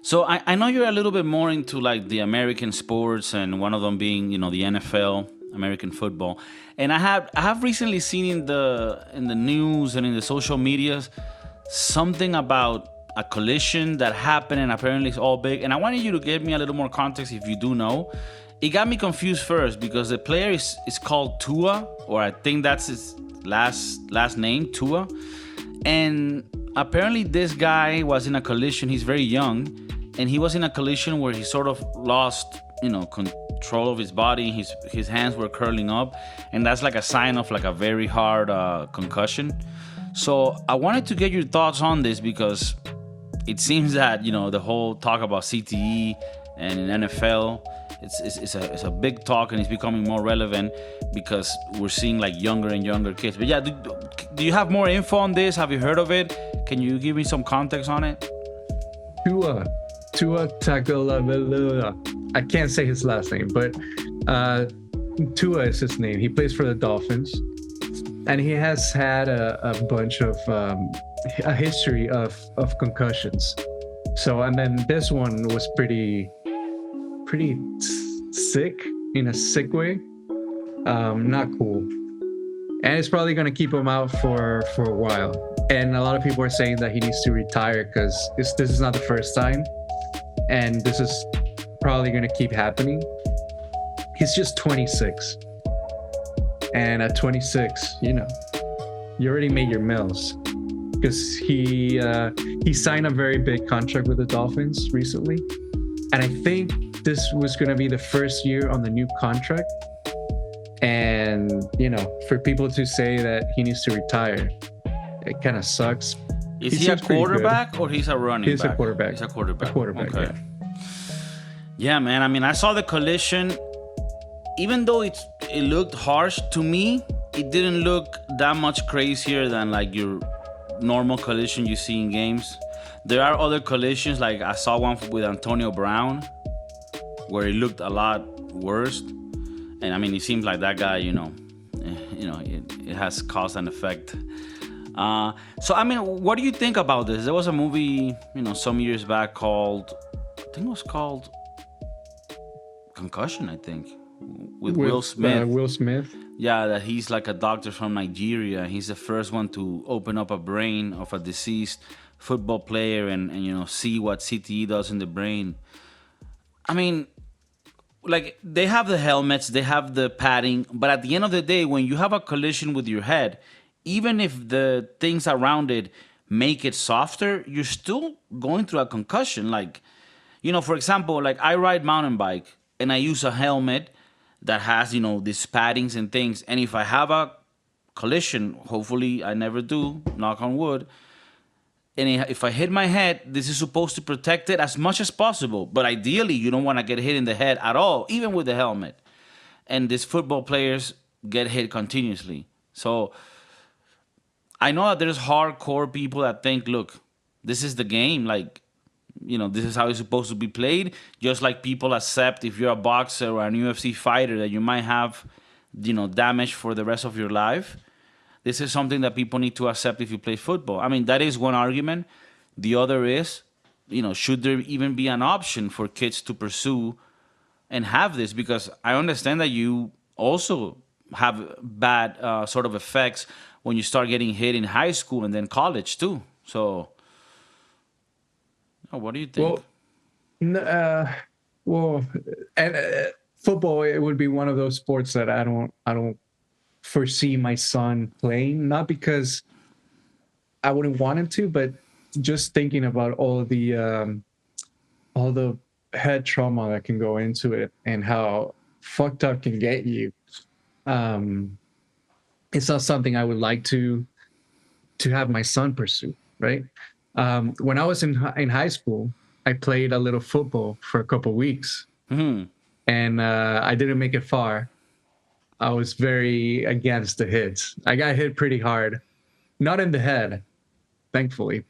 So I know you're a little bit more into like the American sports, and one of them being the NFL, American football. And I have recently seen in the news and in the social medias something about a collision that happened, and apparently it's all big. And I wanted you to give me a little more context if you do know. It got me confused first because the player is called Tua, or I think that's his last name, Tua. And apparently this guy was in a collision. He's very young, and he was in a collision where he sort of lost, control of his body. His hands were curling up, and that's like a sign of like a very hard concussion. So I wanted to get your thoughts on this because it seems that the whole talk about CTE and in NFL, it's a big talk, and it's becoming more relevant because we're seeing like younger and younger kids. But yeah, do you have more info on this? Have you heard of it? Can you give me some context on it? Tua Tacolabalula. I can't say his last name, but Tua is his name. He plays for the Dolphins, and he has had a bunch of a history of concussions. So, and then this one was pretty sick, in a sick way. Not cool, and it's probably going to keep him out for a while. And a lot of people are saying that he needs to retire because this is not the first time, and this is probably going to keep happening. He's just 26, and at 26, you already made your mills, because he signed a very big contract with the Dolphins recently, and I think this was going to be the first year on the new contract. And for people to say that he needs to retire, it kind of sucks. Is he a quarterback or he's a running back? He's a quarterback. He's a quarterback. Okay. Yeah, man. I mean, I saw the collision. Even though it looked harsh to me, it didn't look that much crazier than like your normal collision you see in games. There are other collisions, like I saw one with Antonio Brown, where it looked a lot worse. And I mean, it seems like that guy, it has cause and effect. So I mean, what do you think about this? There was a movie, some years back called Concussion, I think, with Will Smith. Will Smith. Yeah, that he's like a doctor from Nigeria. He's the first one to open up a brain of a deceased football player and see what CTE does in the brain. I mean, like, they have the helmets, they have the padding, but at the end of the day, when you have a collision with your head, even if the things around it make it softer, you're still going through a concussion. Like, for example, like I ride mountain bike and I use a helmet that has, these paddings and things. And if I have a collision, hopefully I never do, knock on wood, and if I hit my head, this is supposed to protect it as much as possible. But ideally, you don't want to get hit in the head at all, even with the helmet. And these football players get hit continuously. So I know that there's hardcore people that think, look, this is the game. Like, this is how it's supposed to be played. Just like people accept if you're a boxer or an UFC fighter that you might have, damage for the rest of your life. This is something that people need to accept if you play football. I mean, that is one argument. The other is, should there even be an option for kids to pursue and have this? Because I understand that you also have bad sort of effects when you start getting hit in high school and then college too. So, what do you think? Well, and football, it would be one of those sports that I don't foresee my son playing, not because I wouldn't want him to, but just thinking about all the head trauma that can go into it and how fucked up can get you. It's not something I would like to have my son pursue, right? When I was in high school, I played a little football for a couple of weeks, and I didn't make it far. I was very against the hits. I got hit pretty hard, not in the head, thankfully,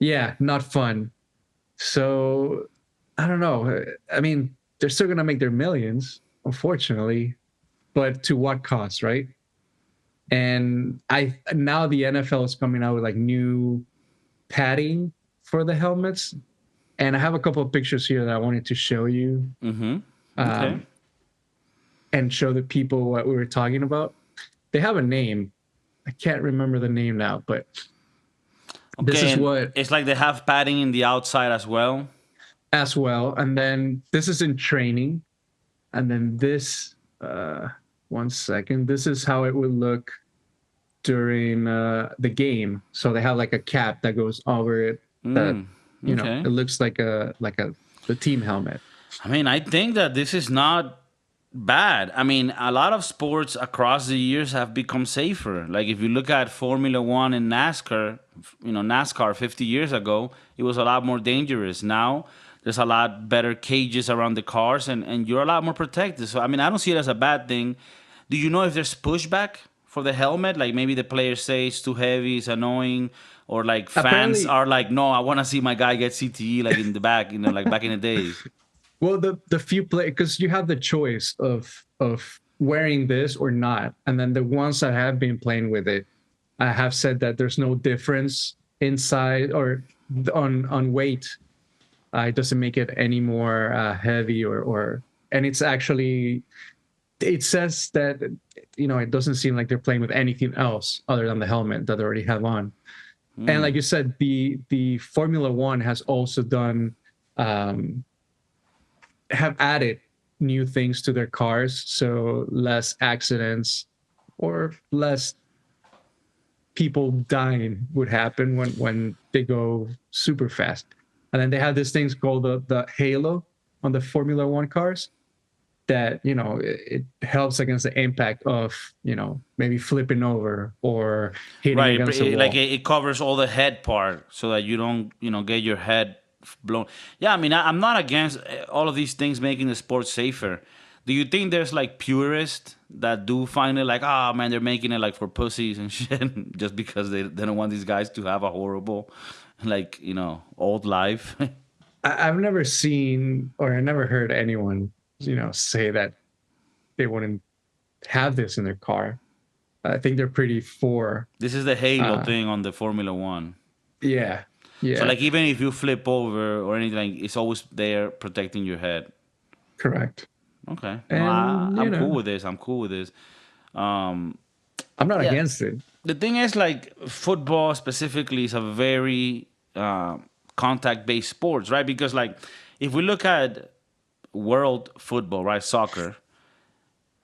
yeah, not fun. So I don't know. I mean, they're still gonna make their millions, unfortunately, but to what cost, right? And now the NFL is coming out with like new padding for the helmets, and I have a couple of pictures here that I wanted to show you, Okay. and show the people what we were talking about. They have a name. I can't remember the name now, but this Okay, is and what it's like they have padding in the outside as well. as well. And then this is in training. And then this, 1 second, this is how it would look during the game. So they have like a cap that goes over it that, Okay. it looks like the team helmet. I mean, I think that this is not bad. I mean, a lot of sports across the years have become safer. Like if you look at Formula One and NASCAR, NASCAR 50 years ago, it was a lot more dangerous. Now there's a lot better cages around the cars, and you're a lot more protected. So I mean, I don't see it as a bad thing. Do you know if there's pushback for the helmet? Like maybe the players say it's too heavy, it's annoying, or like fans Apparently, are like, no, I want to see my guy get CTE like in the back, like back in the days. well, the few play, because you have the choice of wearing this or not, and then the ones that have been playing with it, I have said that there's no difference inside or on weight. It doesn't make it any more heavy or and it's actually, it says that it doesn't seem like they're playing with anything else other than the helmet that they already have on. And like you said, the Formula One has also done have added new things to their cars, so less accidents or less people dying would happen when they go super fast. And then they have these things called the halo on the Formula One cars that it helps against the impact of maybe flipping over or hitting Right, against a wall. like it covers all the head part so that you don't, get your head blown. Yeah, I mean, I'm not against all of these things making the sport safer. Do you think there's like purists that do find it like, oh man, they're making it like for pussies and shit just because they don't want these guys to have a horrible, like, old life? I've never seen or I never heard anyone say that they wouldn't have this in their car. I think they're pretty for. This is the halo thing on the Formula One. Yeah, So yeah, like even if you flip over or anything, like, it's always there protecting your head. correct. Okay. No, And I'm cool with this. I'm cool with this. Um, I'm not yeah. against it. The thing is, like, football specifically is a very contact-based sports, right? Because, like, if we look at world football, right, soccer,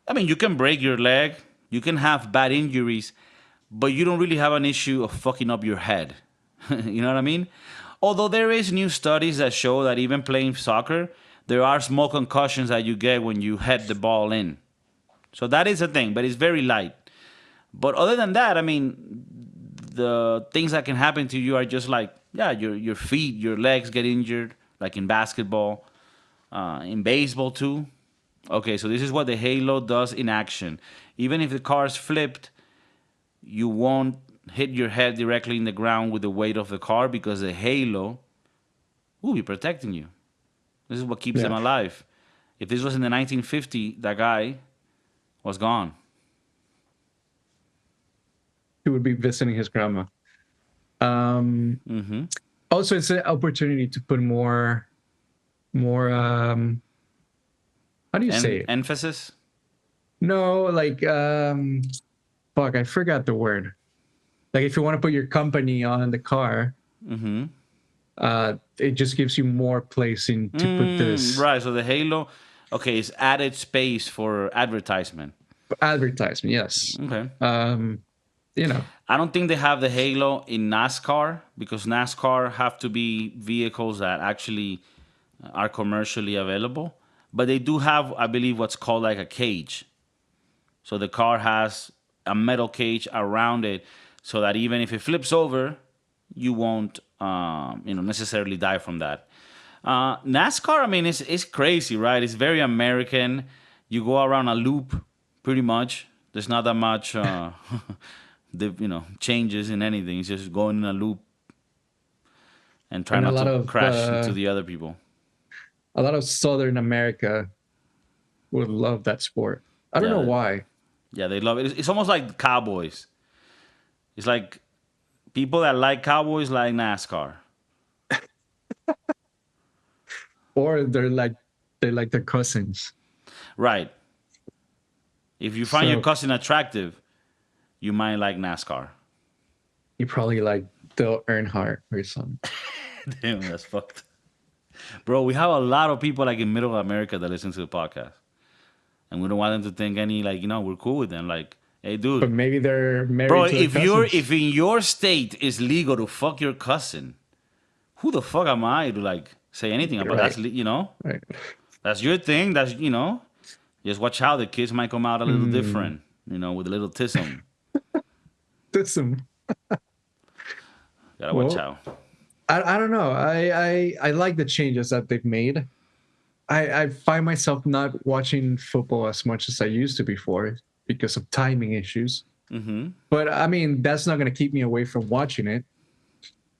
I mean, you can break your leg, you can have bad injuries, but you don't really have an issue of fucking up your head. You know what I mean? Although there is new studies that show that even playing soccer, there are small concussions that you get when you head the ball in. So that is a thing, but it's very light. But other than that, I mean, the things that can happen to you are just like, yeah, your feet, your legs get injured, like in basketball, in baseball too. Okay, so this is what the halo does in action. Even if the car is flipped, you won't hit your head directly in the ground with the weight of the car because the halo will be protecting you. This is what keeps them Yeah, alive. If this was in the 1950s, that guy was gone. he would be visiting his grandma. Also, it's an opportunity to put more. How do you say it? Emphasis? No, like fuck, I forgot the word. Like if you want to put your company on the car, it just gives you more placing to put this Right, so the halo, okay, is added space for advertisement. advertisement. Yes. Okay. I don't think they have the halo in NASCAR because NASCAR have to be vehicles that actually are commercially available. But they do have, I believe, what's called like a cage. So the car has a metal cage around it so that even if it flips over, you won't, necessarily die from that. NASCAR, I mean, it's crazy, right? It's very American. You go around a loop, pretty much. There's not that much, changes in anything. It's just going in a loop and trying and not to crash into the other people. a lot of Southern America would love that sport. I don't know why. Yeah, they love it. It's almost like Cowboys. It's like people that like Cowboys like NASCAR. or they're like their cousins. Right. If you find your So cousin attractive, you might like NASCAR. you probably like Dale Earnhardt or something. Damn, that's fucked. Bro, we have a lot of people like in middle America that listen to the podcast. And we don't want them to think any like, we're cool with them. Like, hey But dude. maybe they're Bro, married to their if cousins. in your state it's legal to fuck your cousin, who the fuck am I to like say anything about Right. Right. that's your thing. Just watch out. The kids might come out a little Mm, different, with a little tism. that's some. Gotta watch Well, out. I don't know. I like the changes that they've made. I find myself not watching football as much as I used to before because of timing issues. Hmm. But I mean, that's not going to keep me away from watching it.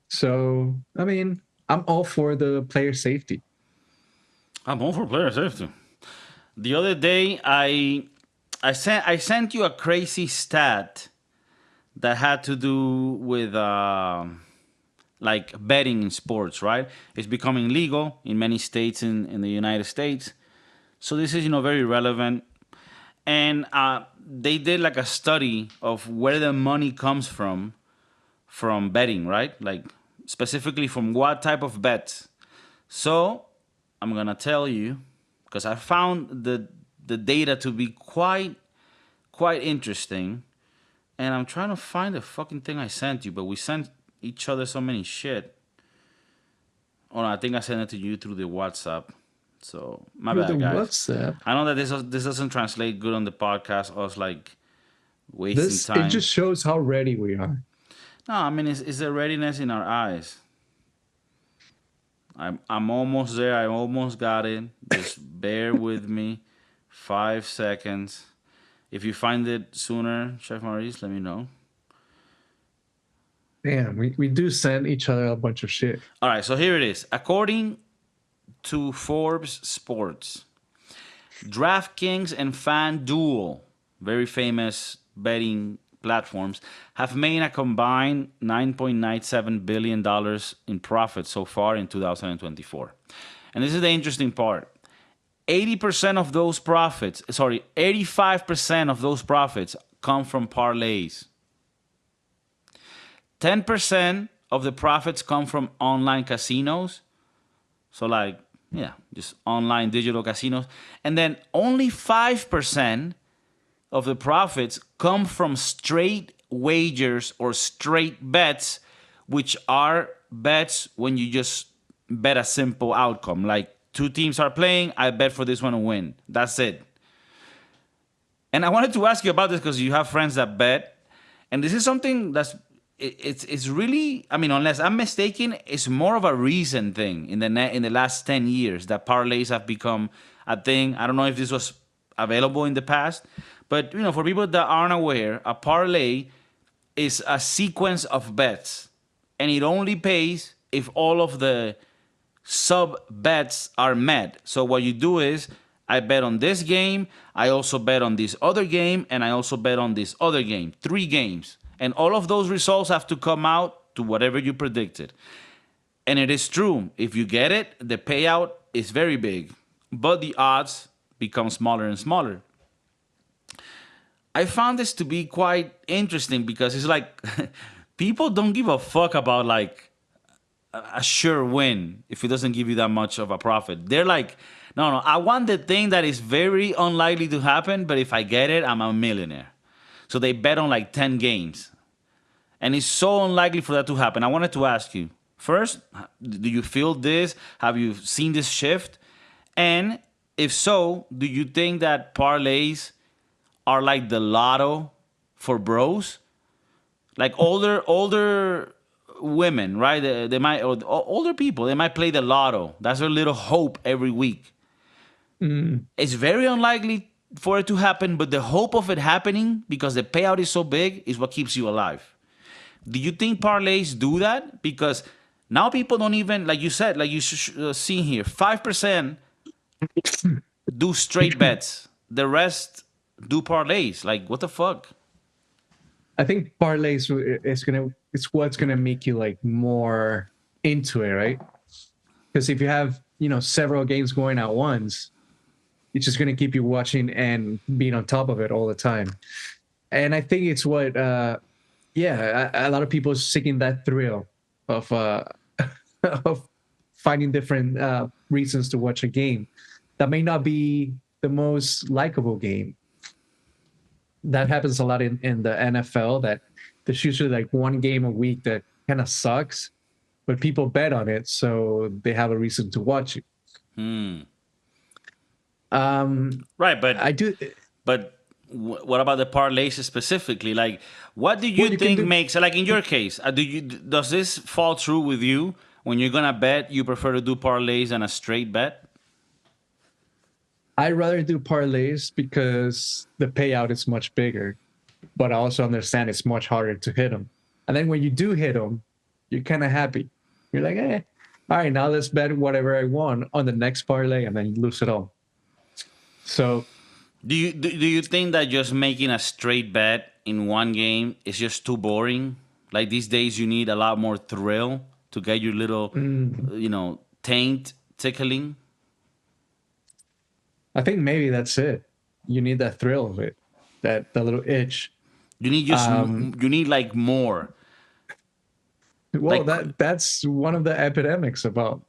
So, I mean, I'm all for the player safety. I'm all for player safety. The other day, I sent you a crazy stat that had to do with like betting in sports. Right? It's becoming legal in many states in the United States. So this is very relevant. And they did like a study of where the money comes from betting, right? Like specifically from what type of bets. So I'm gonna tell you because I found the data to be quite interesting, and I'm trying to find the fucking thing I sent you, but we sent each other so many shit. Oh no, I think I sent it to you through the WhatsApp. So my Through the bad, guys. WhatsApp, I know that this doesn't translate good on the podcast. I was like wasting it time. just shows how ready we are. No, I mean it's a readiness in our eyes. I'm almost there. I almost got it. Just bear with me. 5 seconds. If you find it sooner, Chef Maurice, let me know. Damn, we do send each other a bunch of shit. All right, so here it is. According to Forbes Sports, DraftKings and FanDuel, very famous betting platforms, have made a combined $9.97 billion in profit so far in 2024. And this is the interesting part. 80% of those profits, sorry, 85% of those profits come from parlays. 10% of the profits come from online casinos. So, like, yeah, just online digital casinos. And then only 5% of the profits come from straight wagers or straight bets, which are bets when you just bet a simple outcome. Like, two teams are playing, I bet for this one to win. That's it. And I wanted to ask you about this because you have friends that bet, and this is something it's really, I mean, unless I'm mistaken, it's more of a recent thing in the last 10 years that parlays have become a thing. I don't know if this was available in the past, but for people that aren't aware, a parlay is a sequence of bets, and it only pays if all of the sub bets are met. So what you do is I bet on this game, I also bet on this other game, and I also bet on this other game. 3 games. And all of those results have to come out to whatever you predicted. And it is true. If you get it, the payout is very big, but the odds become smaller and smaller. I found this to be quite interesting because it's like people don't give a fuck about like a sure win if it doesn't give you that much of a profit. They're like, no, I want the thing that is very unlikely to happen, but if I get it, I'm a millionaire. So they bet on like 10 games. And it's so unlikely for that to happen. I wanted to ask you first, do you feel this? Have you seen this shift? And if so, do you think that parlays are like the lotto for bros? Like older women, right? They might, or older people, they might play the lotto. That's their little hope every week. Mm, It's very unlikely for it to happen, but the hope of it happening because the payout is so big is what keeps you alive. Do you think parlays do that? Because now people don't even, like you said, like you see here, 5% do straight bets. The rest do parlays. Like, what the fuck? I think parlays it's what's gonna make you like more into it, right? Because if you have several games going at once, it's just going to keep you watching and being on top of it all the time. And I think it's what, a lot of people are seeking that thrill of of finding different reasons to watch a game that may not be the most likable game. That happens a lot in the NFL. That there's usually like one game a week that kind of sucks, but people bet on it, so they have a reason to watch it. Right, I do. but what about the parlays specifically? Like, what do you You can think do. makes, like in your case, does this fall true with you? When you're gonna bet, you prefer to do parlays than a straight bet? I'd rather do parlays because the payout is much bigger, but I also understand it's much harder to hit them. And then when you do hit them, you're kind of happy. You're like, all right, now let's bet whatever I want on the next parlay, and then you lose it all. So Do you think that just making a straight bet in one game is just too boring? Like these days, you need a lot more thrill to get your little, taint tickling. I think maybe that's it. You need that thrill of it, that little itch. You need you need like more. Well, Like, that's one of the epidemics about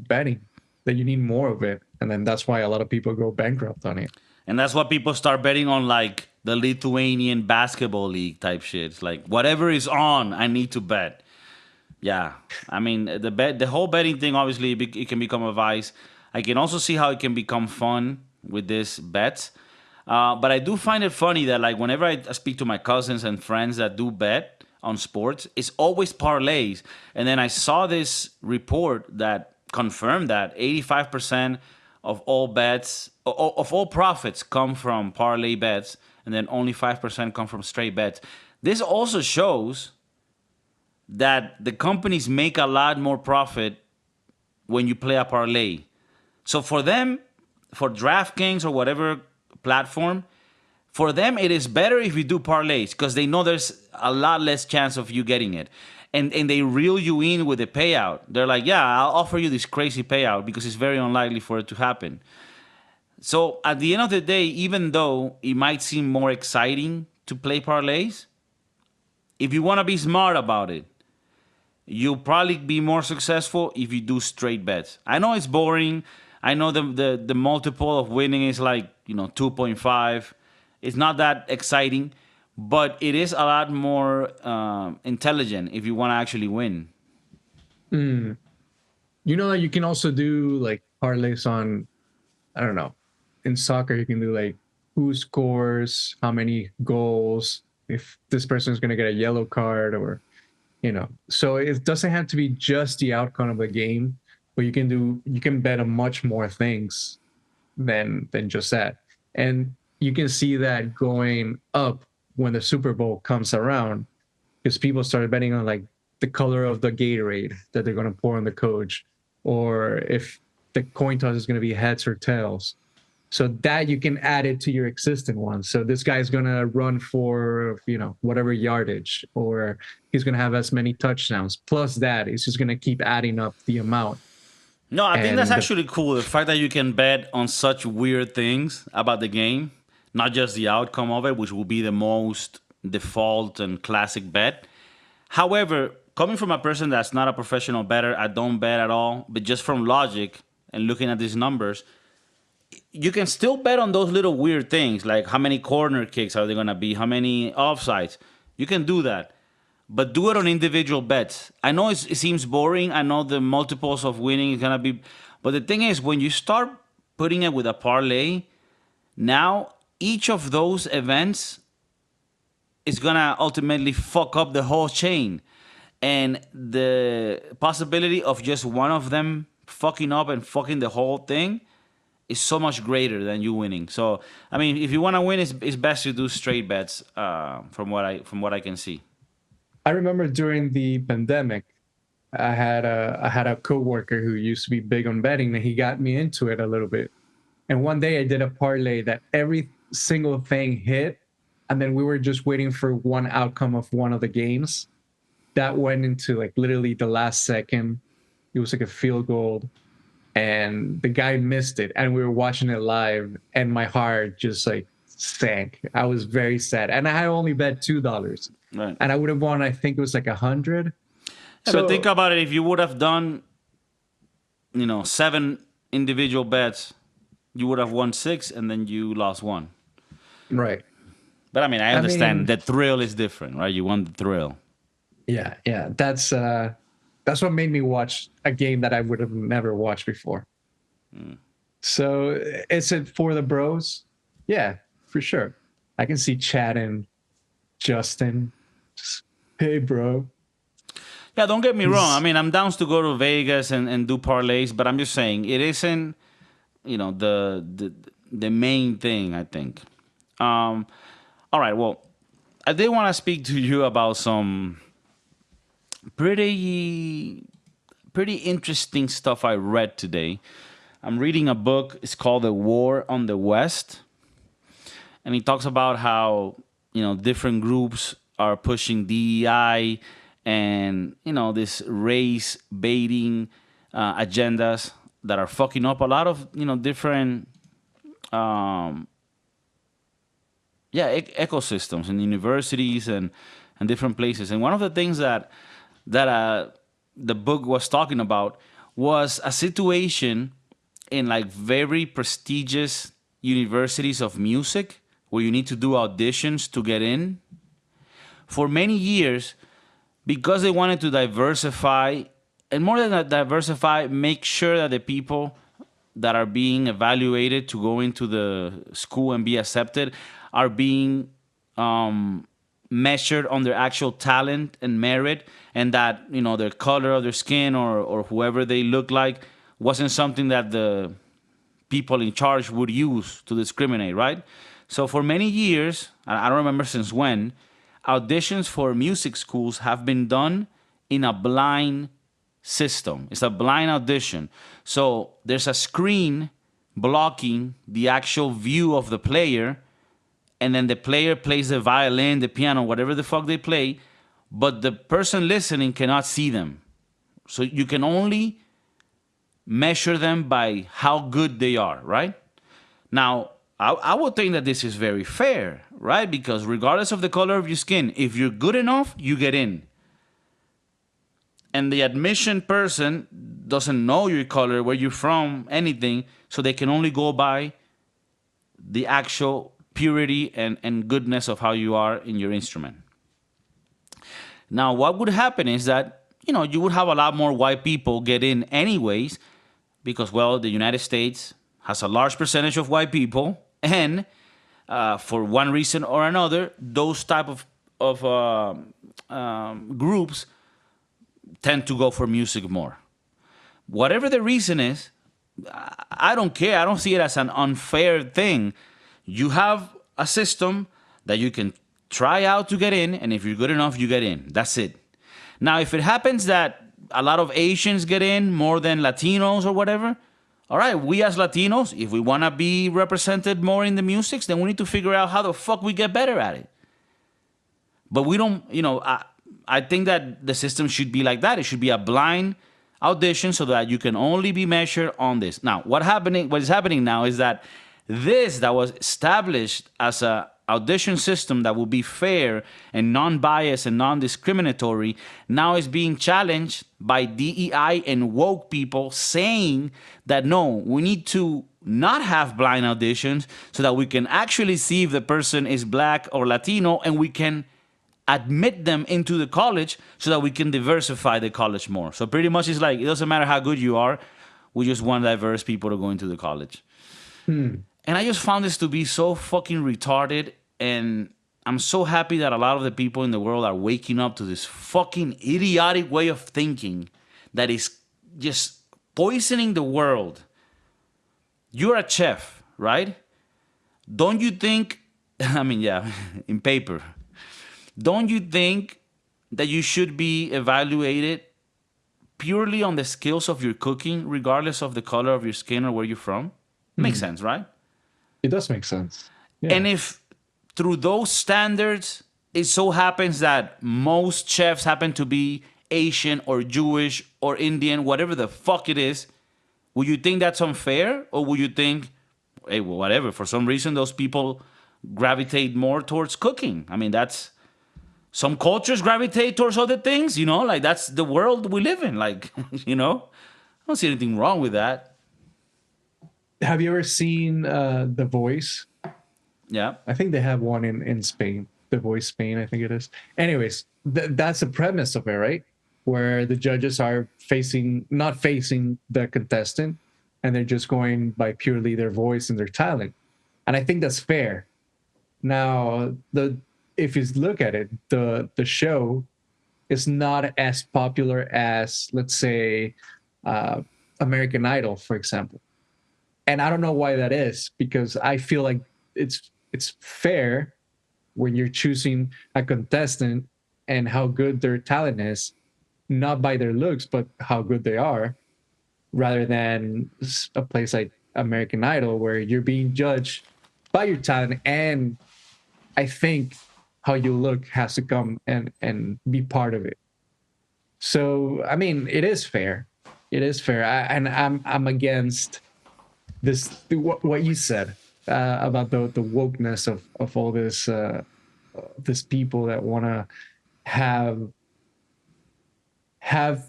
betting, that you need more of it, and then that's why a lot of people go bankrupt on it. and that's why people start betting on like the Lithuanian basketball league type shit. It's like whatever is on, I need to bet. Yeah, I mean the whole betting thing. Obviously, it can become a vice. I can also see how it can become fun with this bets. But I do find it funny that like whenever I speak to my cousins and friends that do bet on sports, it's always parlays. And then I saw this report that confirmed that 85% of all bets of all profits come from parlay bets, and then only 5% come from straight bets. This also shows that the companies make a lot more profit when you play a parlay. So for them, for DraftKings or whatever platform, for them it is better if you do parlays because they know there's a lot less chance of you getting it. And they reel you in with a payout. They're like, yeah, I'll offer you this crazy payout because it's very unlikely for it to happen. So at the end of the day, even though it might seem more exciting to play parlays, if you want to be smart about it, you'll probably be more successful if you do straight bets. I know it's boring. I know the multiple of winning is like 2.5. It's not that exciting, but it is a lot more intelligent if you want to actually win. You know that you can also do like parlays on, I don't know, in soccer you can do like who scores, how many goals, if this person is going to get a yellow card, or so it doesn't have to be just the outcome of the game, but you can bet on much more things than just that. And you can see that going up when the Super Bowl comes around, because people started betting on like the color of the Gatorade that they're going to pour on the coach, or if the coin toss is going to be heads or tails. So that you can add it to your existing one. So this guy's going to run for, whatever yardage, or he's going to have as many touchdowns. Plus that, it's just going to keep adding up the amount. No, I think that's And actually cool. The fact that you can bet on such weird things about the game, not just the outcome of it, which will be the most default and classic bet. However, coming from a person that's not a professional bettor, I don't bet at all, but just from logic and looking at these numbers, you can still bet on those little weird things, like how many corner kicks are they going to be, how many offsides. You can do that, but do it on individual bets. I know it seems boring. I know the multiples of winning is going to be, but the thing is, when you start putting it with a parlay, now each of those events is going to ultimately fuck up the whole chain. And the possibility of just one of them fucking up and fucking the whole thing is so much greater than you winning. So, I mean, if you want to win, it's best to do straight bets. From what I can see. I remember during the pandemic, I had a coworker who used to be big on betting, and he got me into it a little bit. And one day I did a parlay that every single thing hit, and then we were just waiting for one outcome of one of the games. That went into like literally the last second. It was like a field goal, and the guy missed it, and we were watching it live, and my heart just like sank. I was very sad, and I had only bet $2, Right. and I would have won. I think it was like 100. Yeah, but think about it. If you would have done, 7 individual bets, you would have won 6, and then you lost 1. Right. But I mean, I understand the thrill is different, right? You want the thrill. Yeah. That's what made me watch a game that I would have never watched before. So is it for the bros? Yeah, for sure. I can see Chad and Justin. Just, hey, bro. Yeah, don't get me wrong. I mean, I'm down to go to Vegas and do parlays, but I'm just saying it isn't, the main thing, I think. All right, well, I did want to speak to you about some pretty interesting stuff I read today. I'm reading a book. It's called The War on the West. And he talks about how, different groups are pushing DEI and, this race baiting agendas that are fucking up a lot of, different ecosystems and universities and different places. And one of the things that the book was talking about was a situation in like very prestigious universities of music where you need to do auditions to get in. For many years, because they wanted to diversify, and more than that, diversify, make sure that the people that are being evaluated to go into the school and be accepted are being measured on their actual talent and merit, and that their color of their skin or whoever they look like wasn't something that the people in charge would use to discriminate, right? So for many years, I don't remember since when, auditions for music schools have been done in a blind system. It's a blind audition. So there's a screen blocking the actual view of the player, and then the player plays the violin, the piano, whatever the fuck they play, but the person listening cannot see them. So you can only measure them by how good they are, right? Now, I would think that this is very fair, right? Because regardless of the color of your skin, if you're good enough, you get in. And the admission person doesn't know your color, where you're from, anything, so they can only go by the actual purity and goodness of how you are in your instrument. Now, what would happen is that, you would have a lot more white people get in anyways, because, well, the United States has a large percentage of white people, and for one reason or another, those type of groups tend to go for music more. Whatever the reason is, I don't care. I don't see it as an unfair thing. You have a system that you can try out to get in, and if you're good enough, you get in. That's it. Now, if it happens that a lot of Asians get in more than Latinos or whatever, all right, we as Latinos, if we want to be represented more in the music, then we need to figure out how the fuck we get better at it. But we don't, I think that the system should be like that. It should be a blind audition so that you can only be measured on this. Now, what is happening now is that this that was established as a audition system that will be fair and non-biased and non-discriminatory now is being challenged by DEI and woke people, saying that no, we need to not have blind auditions so that we can actually see if the person is black or Latino, and we can admit them into the college so that we can diversify the college more. So pretty much it's like, it doesn't matter how good you are, we just want diverse people to go into the college. And I just found this to be so fucking retarded, and I'm so happy that a lot of the people in the world are waking up to this fucking idiotic way of thinking that is just poisoning the world. You're a chef, right? Don't you think, I mean, yeah, in paper, don't you think that you should be evaluated purely on the skills of your cooking, regardless of the color of your skin or where you're from? Makes sense, right? It does make sense. Yeah. And if through those standards, it so happens that most chefs happen to be Asian or Jewish or Indian, whatever the fuck it is, Would you think that's unfair, or would you think, hey, well, whatever? For some reason, those people gravitate more towards cooking. I mean, that's some cultures gravitate towards other things. Like that's the world we live in. Like, I don't see anything wrong with that. Have you ever seen The Voice? Yeah. I think they have one in Spain. The Voice Spain, I think it is. Anyways, that's the premise of it, right? Where the judges are not facing the contestant, and they're just going by purely their voice and their talent. And I think that's fair. Now, if you look at it, the show is not as popular as, let's say, American Idol, for example. And I don't know why that is, because I feel like it's fair when you're choosing a contestant and how good their talent is, not by their looks, but how good they are, rather than a place like American Idol where you're being judged by your talent, and I think how you look has to come and be part of it. So I mean, it is fair. It is fair. I'm against this, what you said about the wokeness of all this people that want to have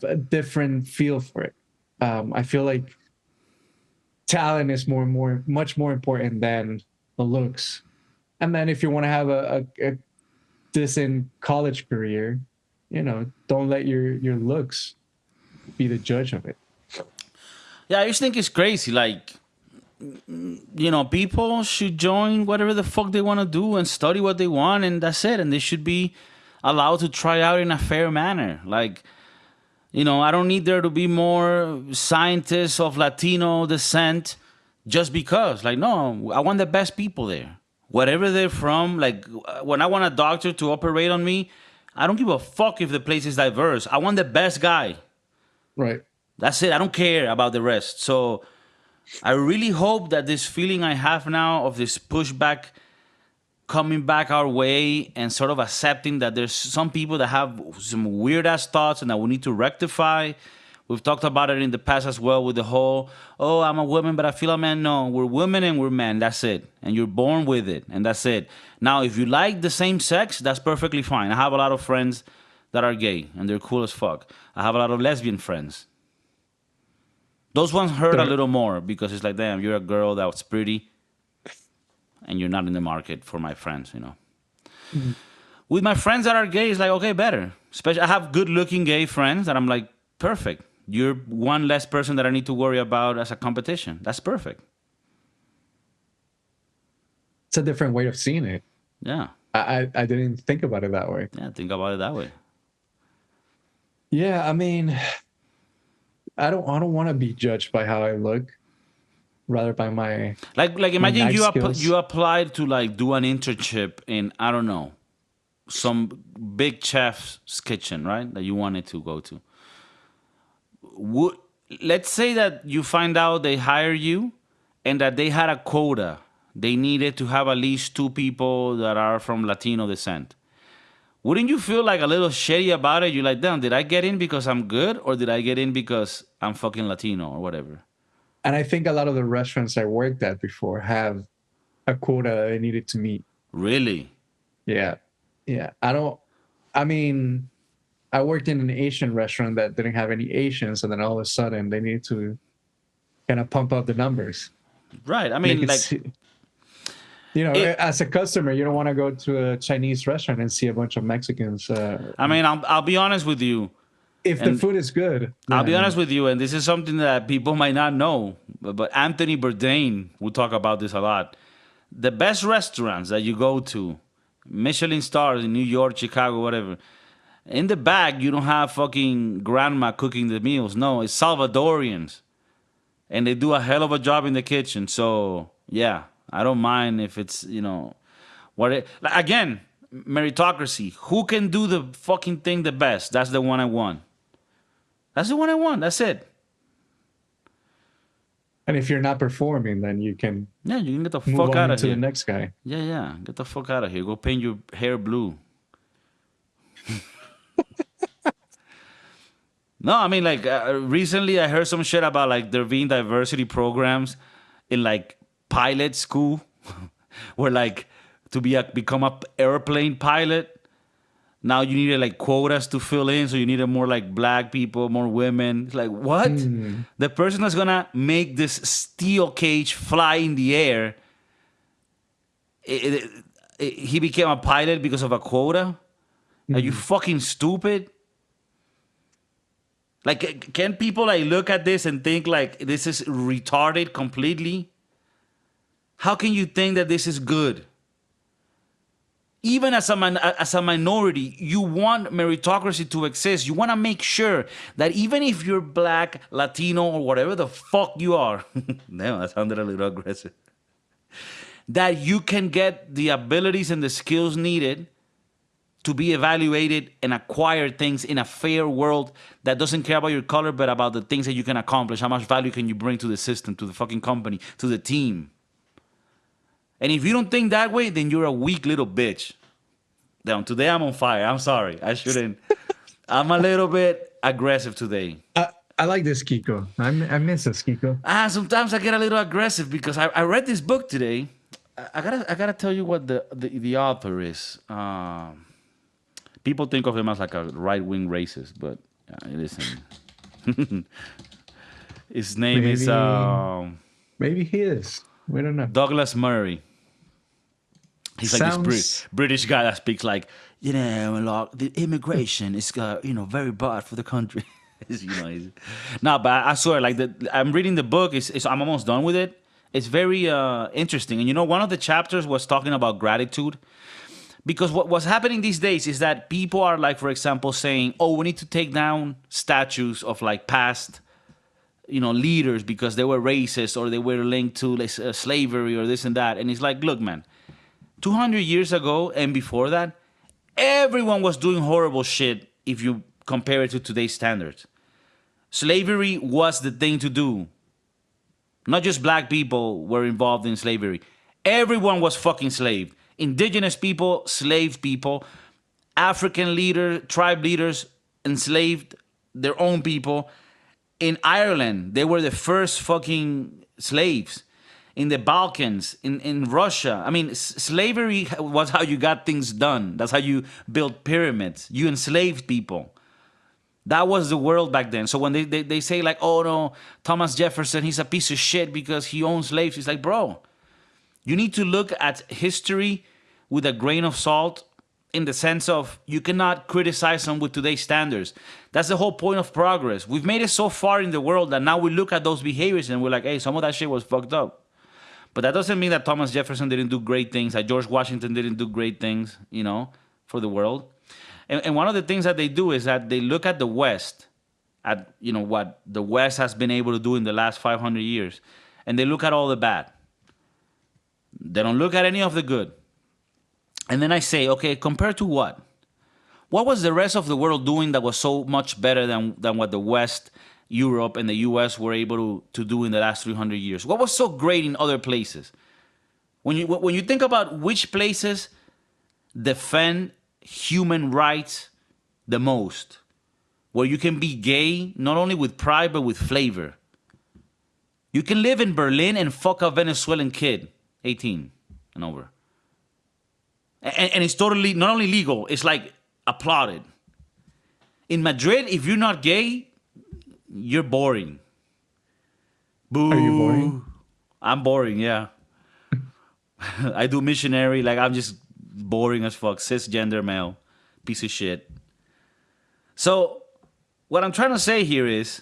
a different feel for it. I feel like talent is much more important than the looks. And then if you want to have a decent college career, don't let your looks be the judge of it. Yeah, I just think it's crazy. Like, people should join whatever the fuck they want to do and study what they want, and that's it. And they should be allowed to try out in a fair manner. Like, I don't need there to be more scientists of Latino descent just because. Like, no, I want the best people there. Wherever they're from, like, when I want a doctor to operate on me, I don't give a fuck if the place is diverse. I want the best guy. Right. That's it. I don't care about the rest. So I really hope that this feeling I have now of this pushback coming back our way and sort of accepting that there's some people that have some weird ass thoughts and that we need to rectify. We've talked about it in the past as well with the whole, oh, I'm a woman, but I feel a man. No, we're women and we're men. That's it. And you're born with it. And that's it. Now, if you like the same sex, that's perfectly fine. I have a lot of friends that are gay and they're cool as fuck. I have a lot of lesbian friends. Those ones hurt a little more because it's like, damn, you're a girl that's pretty and you're not in the market for my friends, Mm-hmm. With my friends that are gay, it's like, okay, better. Especially, I have good-looking gay friends that I'm like, perfect. You're one less person that I need to worry about as a competition. That's perfect. It's a different way of seeing it. Yeah. I didn't think about it that way. Yeah, think about it that way. Yeah, I mean, I don't want to be judged by how I look, rather by my like imagine my you applied to like do an internship in, I don't know, some big chef's kitchen, right? That you wanted to go to. Let's say that you find out they hire you and that they had a quota. They needed to have at least 2 people that are from Latino descent. Wouldn't you feel like a little shitty about it? You're like, damn, did I get in because I'm good, or did I get in because I'm fucking Latino or whatever? And I think a lot of the restaurants I worked at before have a quota that they needed to meet. Really? Yeah. Yeah. I mean, I worked in an Asian restaurant that didn't have any Asians, and then all of a sudden they need to kind of pump up the numbers. Right. I mean, like, as a customer, you don't want to go to a Chinese restaurant and see a bunch of Mexicans. I mean, I'll be honest with you. If the food is good. I'll be honest with you, and this is something that people might not know, but Anthony Bourdain will talk about this a lot. The best restaurants that you go to, Michelin stars in New York, Chicago, whatever, in the back, you don't have fucking grandma cooking the meals. No, it's Salvadorians. And they do a hell of a job in the kitchen. So, yeah, I don't mind if it's, again, meritocracy. Who can do the fucking thing the best? That's the one I want. That's the one I want. That's it. And if you're not performing, then you can you can get the fuck out of here. To the next guy. Yeah. Get the fuck out of here. Go paint your hair blue. No, I mean, like, recently I heard some shit about, like, there being diversity programs in, like, pilot school where, like, to become a airplane pilot, now you needed, like, quotas to fill in, so you needed more, like, black people, more women. It's like, what? Hmm. The person that's gonna make this steel cage fly in the air, he became a pilot because of a quota? Are you fucking stupid? Like, can people, like, look at this and think, like, this is retarded completely? How can you think that this is good? Even as a minority, you want meritocracy to exist. You want to make sure that even if you're black, Latino, or whatever the fuck you are, damn, that sounded a little aggressive, that you can get the abilities and the skills needed to be evaluated and acquire things in a fair world that doesn't care about your color, but about the things that you can accomplish. How much value can you bring to the system, to the fucking company, to the team? And if you don't think that way, then you're a weak little bitch. Damn, today I'm on fire. I'm sorry. I shouldn't. I'm a little bit aggressive today. I like this Kiko. I miss this Kiko. Sometimes I get a little aggressive because I read this book today. I gotta tell you what the author is. People think of him as like a right-wing racist, but it isn't. His name is Maybe he is. We don't know. Douglas Murray. He's like this British guy that speaks like, the immigration is, very bad for the country. No, but I swear, like, I'm reading the book. I'm almost done with it. It's very interesting. And one of the chapters was talking about gratitude. Because what's happening these days is that people are, like, for example, saying, oh, we need to take down statues of, like, past, leaders because they were racist or they were linked to, like, slavery or this and that. And it's like, look, man, 200 years ago and before that, everyone was doing horrible shit if you compare it to today's standards. Slavery was the thing to do. Not just black people were involved in slavery. Everyone was fucking slaved. Indigenous people, slave people, African tribe leaders enslaved their own people. In Ireland, they were the first fucking slaves. In the Balkans, in Russia. I mean, slavery was how you got things done. That's how you built pyramids. You enslaved people. That was the world back then. So when they say, like, oh no, Thomas Jefferson, he's a piece of shit because he owns slaves. It's like, bro, you need to look at history with a grain of salt, in the sense of you cannot criticize them with today's standards. That's the whole point of progress. We've made it so far in the world that now we look at those behaviors and we're like, hey, some of that shit was fucked up. But that doesn't mean that Thomas Jefferson didn't do great things, that George Washington didn't do great things, for the world. And one of the things that they do is that they look at the West, at, what the West has been able to do in the last 500 years, and they look at all the bad. They don't look at any of the good. And then I say, okay, compared to what? What was the rest of the world doing that was so much better than what the West, Europe, and the US were able to do in the last 300 years? What was so great in other places? When you think about which places defend human rights the most, where you can be gay, not only with pride, but with flavor. You can live in Berlin and fuck a Venezuelan kid, 18 and over. And it's totally, not only legal, it's like applauded. In Madrid, if you're not gay, you're boring. Boo. Are you boring? I'm boring, yeah. I do missionary, like I'm just boring as fuck. Cisgender male. Piece of shit. So, what I'm trying to say here is,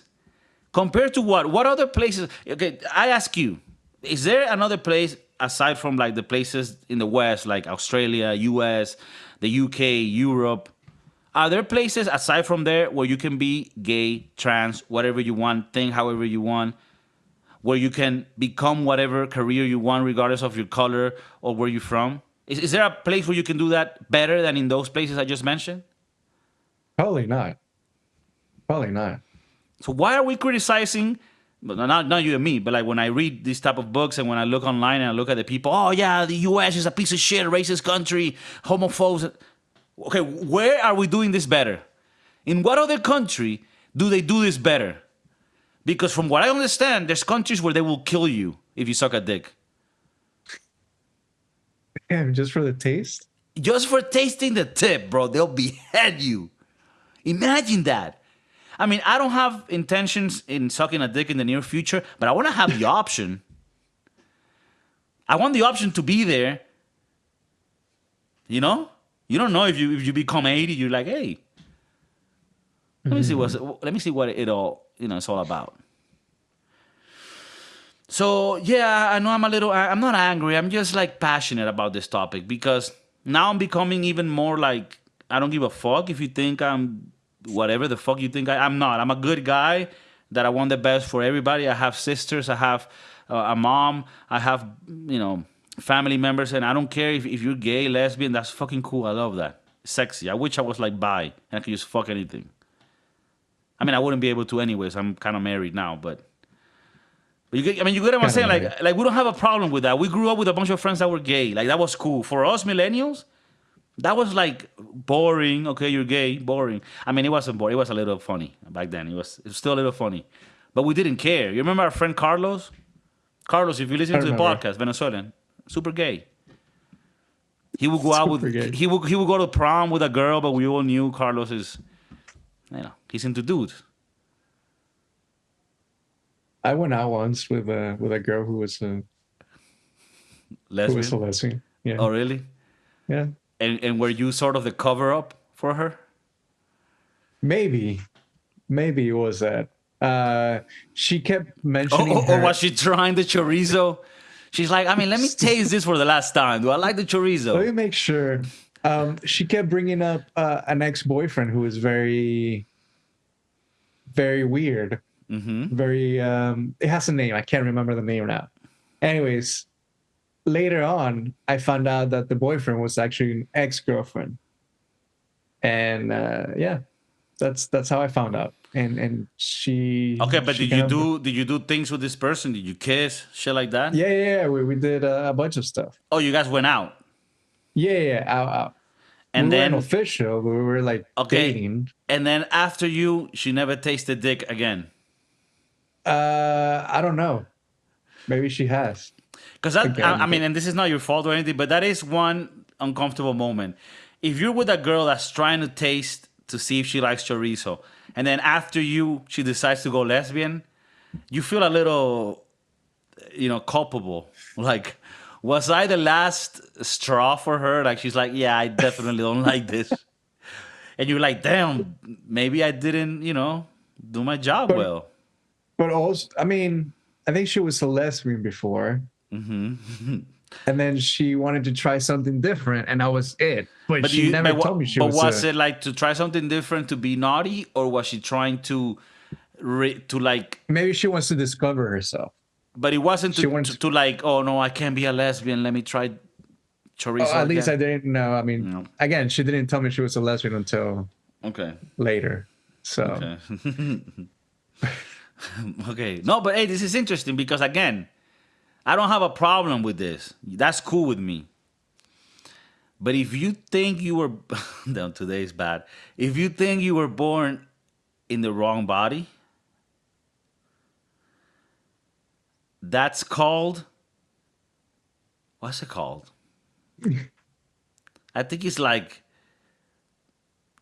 compared to what? What other places? Okay, I ask you, is there another place aside from like the places in the West, like Australia, US, the UK, Europe? Are there places aside from there where you can be gay, trans, whatever you want, think however you want, where you can become whatever career you want regardless of your color or where you're from? Is there a place where you can do that better than in those places I just mentioned? Probably not. Probably not. So why are we criticizing, not you and me, but like when I read these type of books and when I look online and I look at the people, oh yeah, the US is a piece of shit, racist country, homophobes. Okay, where are we doing this better? In what other country Do they do this better? Because from what I understand, there's countries where they will kill you if you suck a dick. Damn, just for the taste? Just for tasting the tip, bro, they'll behead you. Imagine that. I mean, I don't have intentions in sucking a dick in the near future, but I want to have the option. I want the option to be there. You know? You don't know if you become 80, you're like, hey, let me see what it all, it's all about. So, yeah, I know I'm not angry. I'm just like passionate about this topic because now I'm becoming even more like, I don't give a fuck if you think I'm whatever the fuck you think I'm not. I'm a good guy that I want the best for everybody. I have sisters. I have a mom. I have, family members. And I don't care if you're gay, lesbian. That's fucking cool. I love that. Sexy. I wish I was like bi and I could just fuck anything. I mean, I wouldn't be able to anyways. I'm kind of married now, but you get what I'm saying? Like we don't have a problem with that. We grew up with a bunch of friends that were gay. Like that was cool. For us millennials, that was like boring. Okay, you're gay, boring. I mean, it wasn't boring. It was a little funny back then. It was still a little funny, but we didn't care. You remember our friend Carlos? Carlos, if you listen to the podcast, Venezuelan, super gay. He would go out with he would go to prom with a girl, but we all knew Carlos is, he's into dudes. I went out once with a girl who was a lesbian. Yeah. Oh, really? Yeah. And were you sort of the cover up for her? Maybe it was that. She kept mentioning or was she trying the chorizo? She's like, I mean, let me taste this for the last time. Do I like the chorizo? Let me make sure. She kept bringing up an ex-boyfriend who was very, very weird. Mm-hmm. Very, it has a name. I can't remember the name now. Anyways, later on, I found out that the boyfriend was actually an ex-girlfriend. And yeah, that's how I found out. And she. Okay, but did you do things with this person? Did you kiss, shit like that? Yeah. We did a bunch of stuff. Oh, you guys went out. Yeah, out. And we then weren't official. We were like dating. And then after she never tasted dick again. I don't know. Maybe she has. Because I mean, and this is not your fault or anything, but that is one uncomfortable moment. If you're with a girl that's trying to taste to see if she likes chorizo, and then after she decides to go lesbian, you feel a little, culpable. Like, was I the last straw for her? Like, she's like, yeah, I definitely don't like this. And you're like, damn, maybe I didn't, do my job well. But also, I mean, I think she was a lesbian before. Mm-hmm. And then she wanted to try something different, and that was it. But she never told me she was. But was it like to try something different to be naughty, or was she trying to like? Maybe she wants to discover herself. But it wasn't to like, oh no, I can't be a lesbian. Let me try chorizo. At least I didn't know. I mean, again, she didn't tell me she was a lesbian until later. So. Okay. Okay. No, but hey, this is interesting because again, I don't have a problem with this. That's cool with me. But if you think you were, no, today's bad. If you think you were born in the wrong body, that's called, what's it called? I think it's like,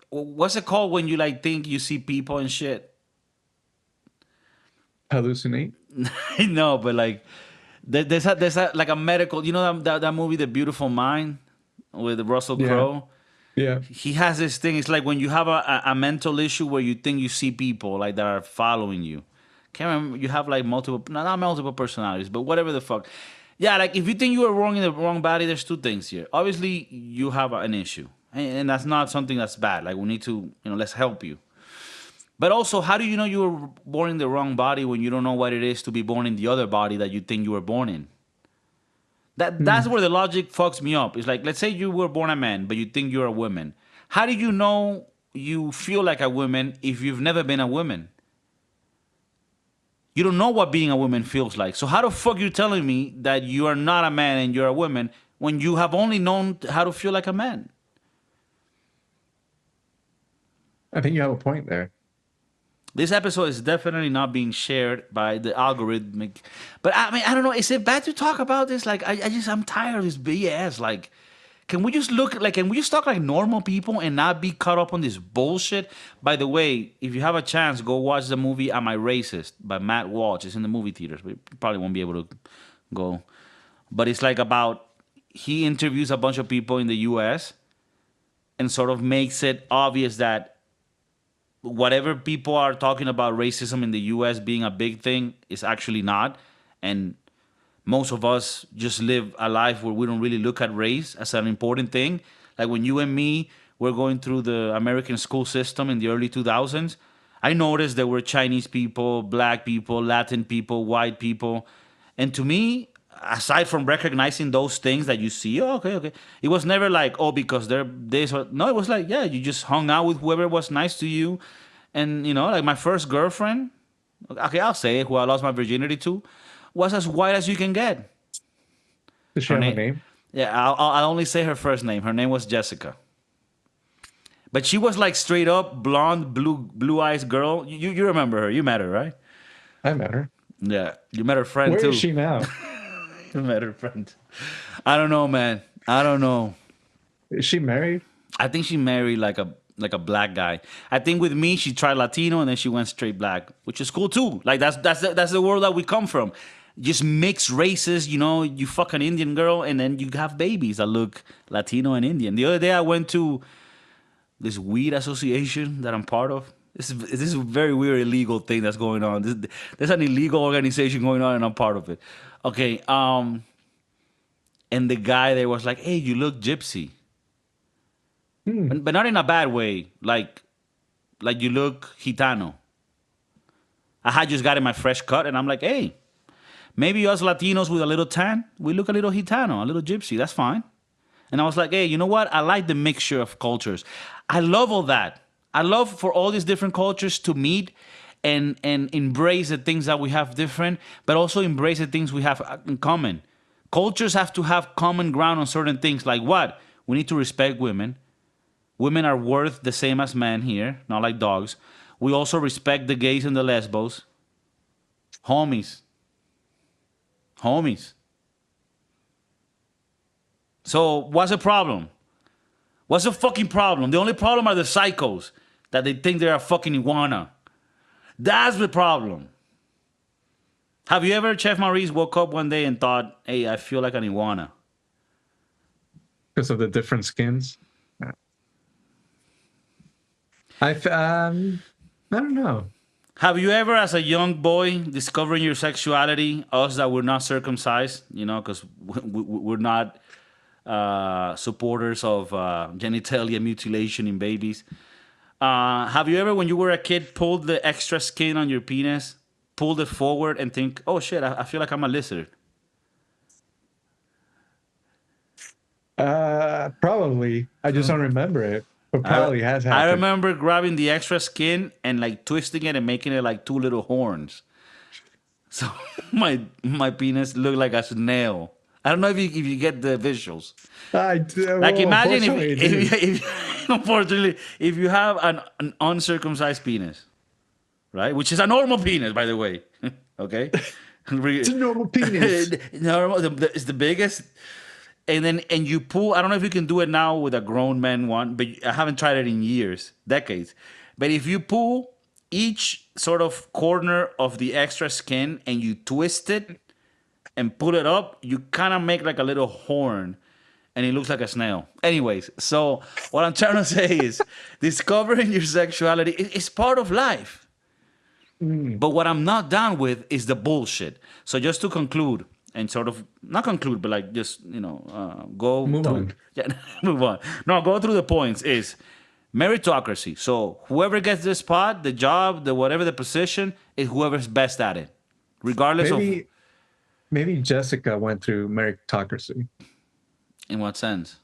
what's it called when you like think you see people and shit? Hallucinate? No, but like, there's like a medical, that movie, The Beautiful Mind, with Russell Crowe? Yeah. He has this thing. It's like when you have a mental issue where you think you see people like that are following you. Can't remember. You have like not multiple personalities, but whatever the fuck. Yeah, like if you think you were wrong in the wrong body, there's two things here. Obviously, you have an issue, and that's not something that's bad. Like we need to, let's help you. But also, how do you know you were born in the wrong body when you don't know what it is to be born in the other body that you think you were born in? That's where the logic fucks me up. It's like, let's say you were born a man, but you think you're a woman. How do you know you feel like a woman if you've never been a woman? You don't know what being a woman feels like. So how the fuck you telling me that you are not a man and you're a woman when you have only known how to feel like a man? I think you have a point there. This episode is definitely not being shared by the algorithmic. But I mean, I don't know. Is it bad to talk about this? Like, I'm tired of this BS. Like, can we just can we just talk like normal people and not be caught up on this bullshit? By the way, if you have a chance, go watch the movie Am I Racist by Matt Walsh. It's in the movie theaters, but you probably won't be able to go. But it's like about, he interviews a bunch of people in the US and sort of makes it obvious that whatever people are talking about racism in the US being a big thing is actually not. And most of us just live a life where we don't really look at race as an important thing. Like when you and me were going through the American school system in the early 2000s, I noticed there were Chinese people, black people, Latin people, white people. And to me, aside from recognizing those things that you see, oh, okay. It was never like, oh, because they're this or no, it was like, yeah, you just hung out with whoever was nice to you. And, like my first girlfriend, okay, I'll say it, who I lost my virginity to, was as white as you can get. Does she have a name? Yeah, I'll only say her first name. Her name was Jessica. But she was like straight up blonde, blue eyes girl. You remember her? You met her, right? I met her. Yeah, you met her friend too. Where is she now? You met her friend. I don't know, man. I don't know. Is she married? I think she married like a black guy. I think with me, she tried Latino and then she went straight black, which is cool too. Like that's the world that we come from. Just mixed races, you fuck an Indian girl and then you have babies that look Latino and Indian. The other day I went to this weed association that I'm part of. This is a very weird illegal thing that's going on. There's an illegal organization going on and I'm part of it. Okay, and the guy there was like, hey, you look gypsy. But not in a bad way. Like you look Gitano. I had just gotten my fresh cut, and I'm like, hey, maybe us Latinos with a little tan, we look a little Gitano, a little gypsy. That's fine. And I was like, hey, you know what? I like the mixture of cultures. I love all that. I love for all these different cultures to meet and embrace the things that we have different, but also embrace the things we have in common. Cultures have to have common ground on certain things. Like what? We need to respect women. Women are worth the same as men here, not like dogs. We also respect the gays and the lesbos. Homies. So what's the problem? What's the fucking problem? The only problem are the psychos that they think they're a fucking iguana. That's the problem. Have you ever, Chef Maurice, woke up one day and thought, hey, I feel like an iguana? Because of the different skins? I don't know. Have you ever, as a young boy, discovering your sexuality, us that were not circumcised, because we're not supporters of genitalia mutilation in babies. Have you ever, when you were a kid, pulled the extra skin on your penis, pulled it forward and think, oh shit, I feel like I'm a lizard? Probably. I just don't remember it. But probably has happened. I remember grabbing the extra skin and like twisting it and making it like two little horns. So my penis looked like a snail. I don't know if you get the visuals. I do. Like imagine if unfortunately, if you have an uncircumcised penis, right? Which is a normal penis, by the way. Okay? It's a normal penis. It's the biggest. And you pull, I don't know if you can do it now with a grown man one, but I haven't tried it in years, decades. But if you pull each sort of corner of the extra skin and you twist it and pull it up, you kind of make like a little horn and it looks like a snail. Anyways, so what I'm trying to say is discovering your sexuality is part of life. But what I'm not down with is the bullshit. So just to conclude, and sort of not conclude, but like just go move through, on. Yeah, move on. No, go through the points. Is meritocracy. So whoever gets this spot, the job, the whatever the position, is whoever's best at it, regardless of. Maybe Jessica went through meritocracy. In what sense?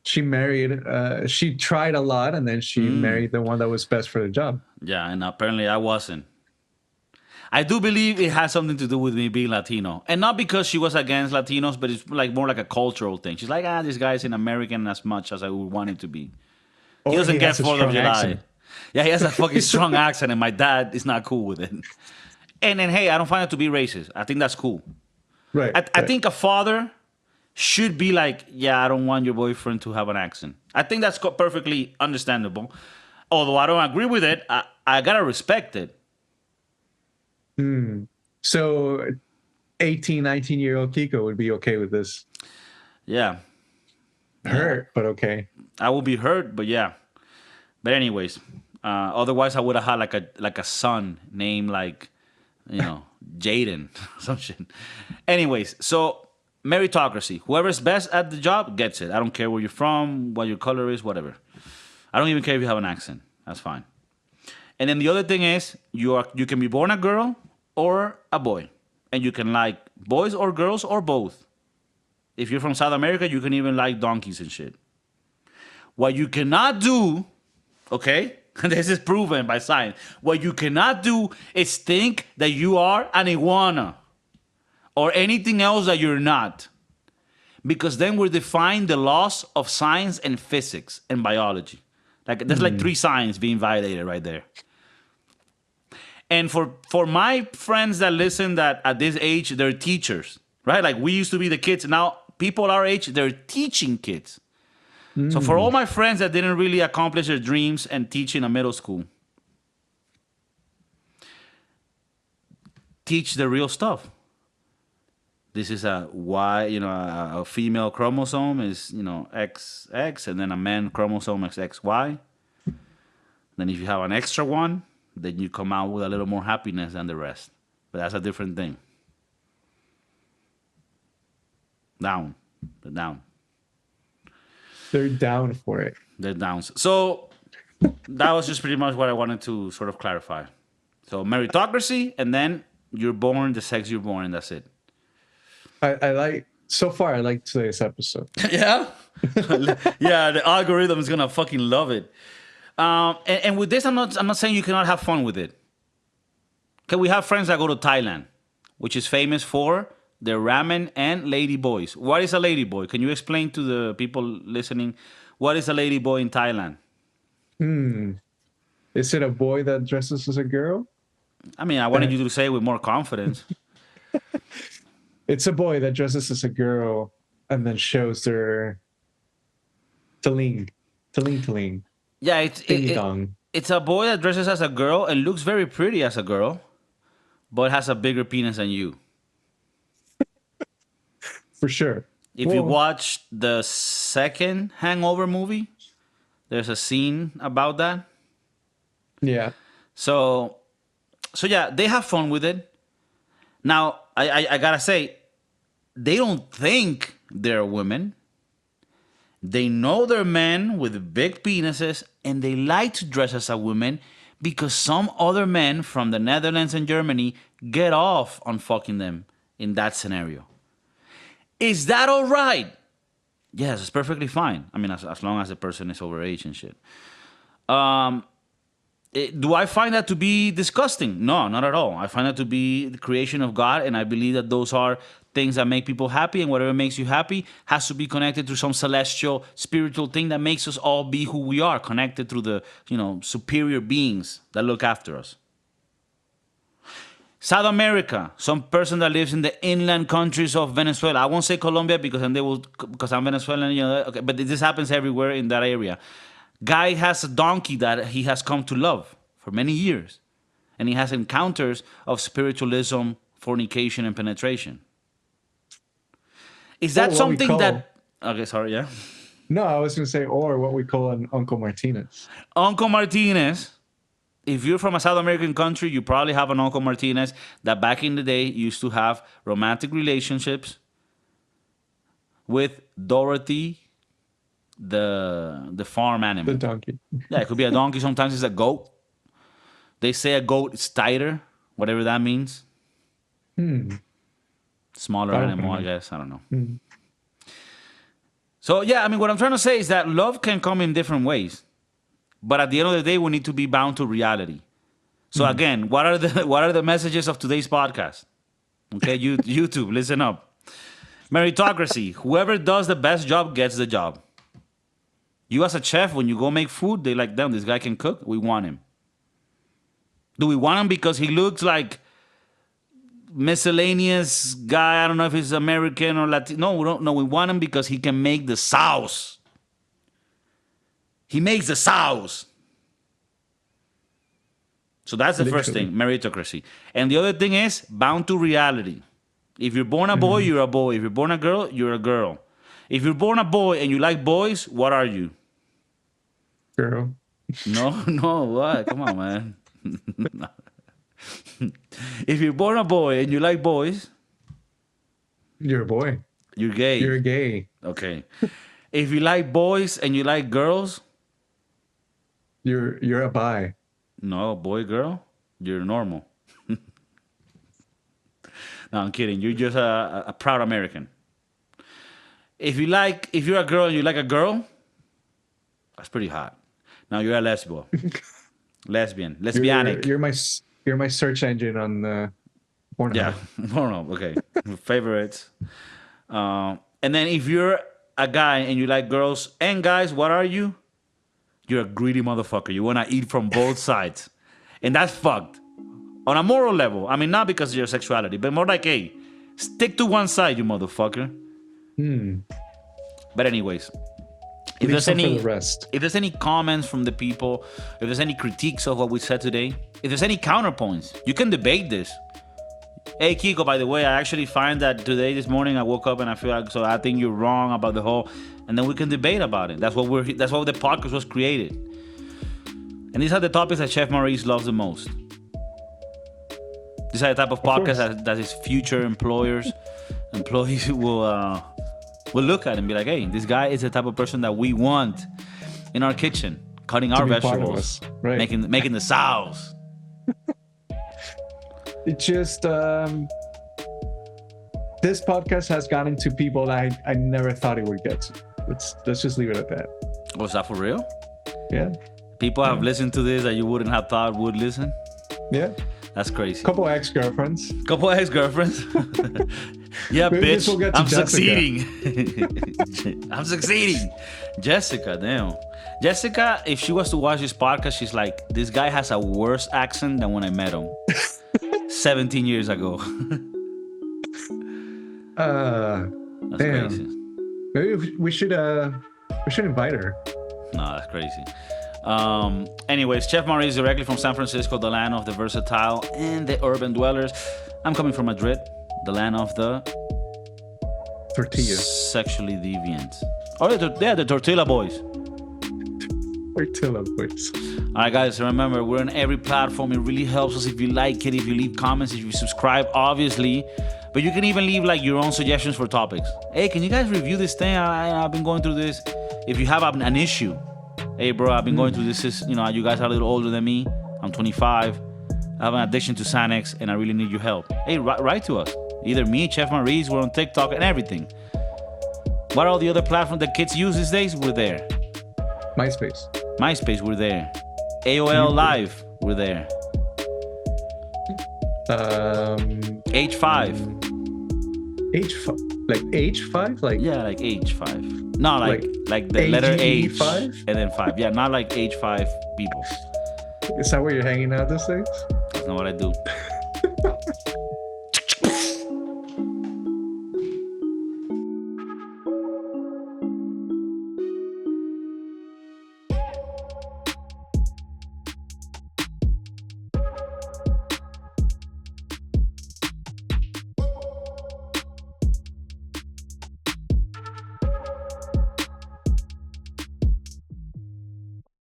She married. She tried a lot, and then she married the one that was best for the job. Yeah, and apparently I wasn't. I do believe it has something to do with me being Latino. And not because she was against Latinos, but it's like more like a cultural thing. She's like, this guy isn't American as much as I would want him to be. He doesn't get 4th of July. Yeah, he has a fucking strong accent, and my dad is not cool with it. And then, hey, I don't find it to be racist. I think that's cool. Right. I think a father should be like, yeah, I don't want your boyfriend to have an accent. I think that's perfectly understandable. Although I don't agree with it, I gotta respect it. So 18, 19-year-old Kiko would be okay with this. Yeah. Hurt, but okay. I will be hurt, but yeah. But anyways, otherwise I would have had like a son named like, Jaden, some shit. Anyways, so meritocracy. Whoever's best at the job gets it. I don't care where you're from, what your color is, whatever. I don't even care if you have an accent. That's fine. And then the other thing is you can be born a girl or a boy. And you can like boys or girls or both. If you're from South America, you can even like donkeys and shit. What you cannot do, okay? This is proven by science. What you cannot do is think that you are an iguana or anything else that you're not. Because then we're defying the laws of science and physics and biology. Like there's like 3 science being violated right there. And for my friends that listen that at this age, they're teachers, right? Like we used to be the kids. Now people our age, they're teaching kids. So for all my friends that didn't really accomplish their dreams and teach in a middle school, teach the real stuff. This is a Y, a female chromosome is, XX, and then a man chromosome is XY. Then if you have an extra one, then you come out with a little more happiness than the rest. But that's a different thing. Down. They're down. They're down for it. They're down. So that was just pretty much what I wanted to sort of clarify. So meritocracy, and then you're born the sex you're born, and that's it. I like today's episode. Yeah? Yeah, the algorithm is gonna fucking love it. And with this, I'm not saying you cannot have fun with it. Okay, we have friends that go to Thailand, which is famous for their ramen and lady boys. What is a lady boy? Can you explain to the people listening what is a lady boy in Thailand? Is it a boy that dresses as a girl? I mean, I wanted you to say it with more confidence. It's a boy that dresses as a girl and then shows their taling. Yeah, it's a boy that dresses as a girl and looks very pretty as a girl, but has a bigger penis than you. For sure. If you watch the second Hangover movie, there's a scene about that. Yeah. So yeah, they have fun with it. Now, I gotta say, they don't think they're women. They know they're men with big penises, and they like to dress as a woman because some other men from the Netherlands and Germany get off on fucking them in that scenario. Is that all right? Yes, it's perfectly fine. I mean, as long as the person is overage and shit. Do I find that to be disgusting? No, not at all. I find that to be the creation of God, and I believe that those are things that make people happy, and whatever makes you happy has to be connected to some celestial, spiritual thing that makes us all be who we are, connected through the, superior beings that look after us. South America, some person that lives in the inland countries of Venezuela. I won't say Colombia because I'm Venezuelan, okay, but this happens everywhere in that area. Guy has a donkey that he has come to love for many years. And he has encounters of spiritualism, fornication, and penetration. Is that something that... Okay, sorry, yeah? No, I was going to say, or what we call an Uncle Martinez. Uncle Martinez. If you're from a South American country, you probably have an Uncle Martinez that back in the day used to have romantic relationships with Dorothy, the farm animal. The donkey. Yeah, it could be a donkey. Sometimes it's a goat. They say a goat is tighter, whatever that means. Smaller animal, I guess. I don't know. So, yeah, I mean, what I'm trying to say is that love can come in different ways. But at the end of the day, we need to be bound to reality. So, again, what are the messages of today's podcast? Okay, YouTube, listen up. Meritocracy. Whoever does the best job gets the job. You as a chef, when you go make food, they like, damn, this guy can cook. We want him. Do we want him because he looks like miscellaneous guy? I don't know if he's American or Latino. No, we don't. No, we want him because he can make the sauce. He makes the sauce. So that's the first thing, meritocracy. And the other thing is bound to reality. If you're born a boy, you're a boy. If you're born a girl, you're a girl. If you're born a boy and you like boys, what are you? Girl. No, what? Come on, man. If you're born a boy and you like boys, you're a boy. You're gay. You're gay. Okay. If you like boys and you like girls, you're a bi. No, boy, girl, you're normal. No, I'm kidding. You're just a proud American. If you're a girl and you like a girl, that's pretty hot. Now you're a lesbian, lesbianic. You're my search engine on Pornhub. Yeah, Pornhub. Okay, favorites. And then if you're a guy and you like girls and guys, what are you? You're a greedy motherfucker. You want to eat from both sides, and that's fucked. On a moral level, I mean, not because of your sexuality, but more like, hey, stick to one side, you motherfucker. But anyways, if there's any comments from the people, if there's any critiques of what we said today, if there's any counterpoints, you can debate this. Hey, Kiko, by the way, I actually find that this morning, I woke up and I feel like, so I think you're wrong about the whole, and then we can debate about it. That's what the podcast was created. And these are the topics that Chef Maurice loves the most. These are the type of podcasts that his future employees will look at and be like, hey, this guy is the type of person that we want in our kitchen, cutting our vegetables, right. making the sauce. It's just this podcast has gotten to people that I never thought it would get to. Let's just leave it at that. Was that for real? Yeah. People have listened to this that you wouldn't have thought would listen? Yeah. That's crazy. Couple ex-girlfriends. Yeah, maybe bitch. I'm Jessica. Succeeding. I'm succeeding. Jessica, damn. Jessica, if she was to watch this podcast, she's like, this guy has a worse accent than when I met him 17 years ago. That's damn. crazy. Maybe we should invite her. No, that's crazy. Anyways, Chef Maurice directly from San Francisco, the land of the versatile and the urban dwellers. I'm coming from Madrid, the land of the tortillas, sexually deviant. Oh, the tortilla boys. Tortilla boys. All right, guys, remember, we're on every platform. It really helps us if you like it, if you leave comments, if you subscribe, obviously. But you can even leave like your own suggestions for topics. Hey, can you guys review this thing? I've been going through this. If you have an issue, hey, bro, I've been going through this. You guys are a little older than me. I'm 25. I have an addiction to Xanax, and I really need your help. Hey, write to us. Either me, Chef Maurice, we're on TikTok and everything. What are all the other platforms that kids use these days? We're there. MySpace, we're there. AOL Live, we're there. H5. Like H5? Like yeah, like H5. No, like the letter H and then 5. Yeah, not like H5 people. Is that where you're hanging out these days? That's not what I do.